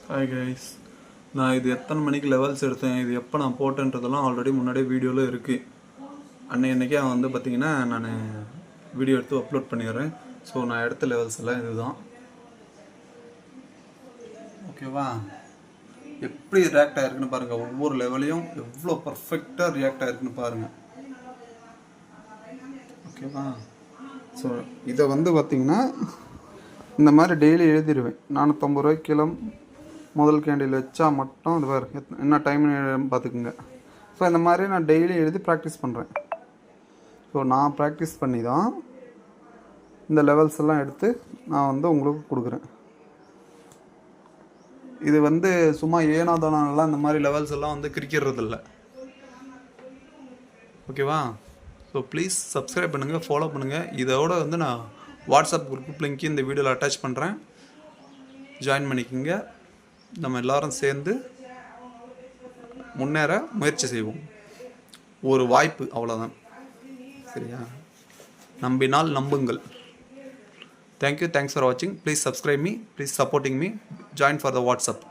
Hi guys, நான் இது எத்தனை மணிக்கு லெவல்ஸ் எடுத்தேன், இது எப்போ நான் போட்டேன்றதெல்லாம் ஆல்ரெடி முன்னாடியே வீடியோவில் இருக்குது. அன்னைக்கே வந்து பார்த்திங்கன்னா நான் வீடியோ எடுத்து அப்லோட் பண்ணிடுறேன். ஸோ நான் எடுத்த லெவல்ஸ் எல்லாம் இதுதான். ஓகேவா? எப்படி ரியாக்ட் ஆகிருக்குன்னு பாருங்கள். ஒவ்வொரு லெவலையும் எவ்வளோ பர்ஃபெக்டாக ரியாக்ட் ஆகிருக்குன்னு பாருங்கள். ஓகேவா? ஸோ இதை வந்து பார்த்திங்கன்னா இந்த மாதிரி டெய்லி எழுதிடுவேன். 450 ரூபாய்க்கு கிலோ முதல் கேண்டில் வச்சா மட்டும் இது வேறு என்ன டைம்னு பார்த்துக்குங்க. ஸோ இந்த மாதிரி நான் டெய்லி எழுதி ப்ராக்டிஸ் பண்ணுறேன். ஸோ நான் ப்ராக்டிஸ் பண்ணி தான் இந்த லெவல்ஸ் எல்லாம் எடுத்து நான் வந்து உங்களுக்கு கொடுக்குறேன். இது வந்து சும்மா ஏனாதானெல்லாம் இந்த மாதிரி லெவல்ஸ் எல்லாம் வந்து கிரிக்கிறது இல்லை. ஓகேவா? ஸோ ப்ளீஸ் சப்ஸ்கிரைப் பண்ணுங்கள், ஃபாலோ பண்ணுங்கள். இதோட வந்து நான் வாட்ஸ்அப் குரூப் லிங்க் இந்த வீடியோவில் அட்டாச் பண்ணுறேன். ஜாயின் பண்ணிக்கோங்க. நம்ம எல்லாரும் சேர்ந்து முன்னேற முயற்சி செய்வோம். ஒரு வாய்ப்பு, அவ்வளோதான். சரியா? நம்பினால் நம்புங்கள். தேங்க்யூ. தேங்க்ஸ் ஃபார் வாட்சிங். Please subscribe me. Please supporting me. Join for the WhatsApp.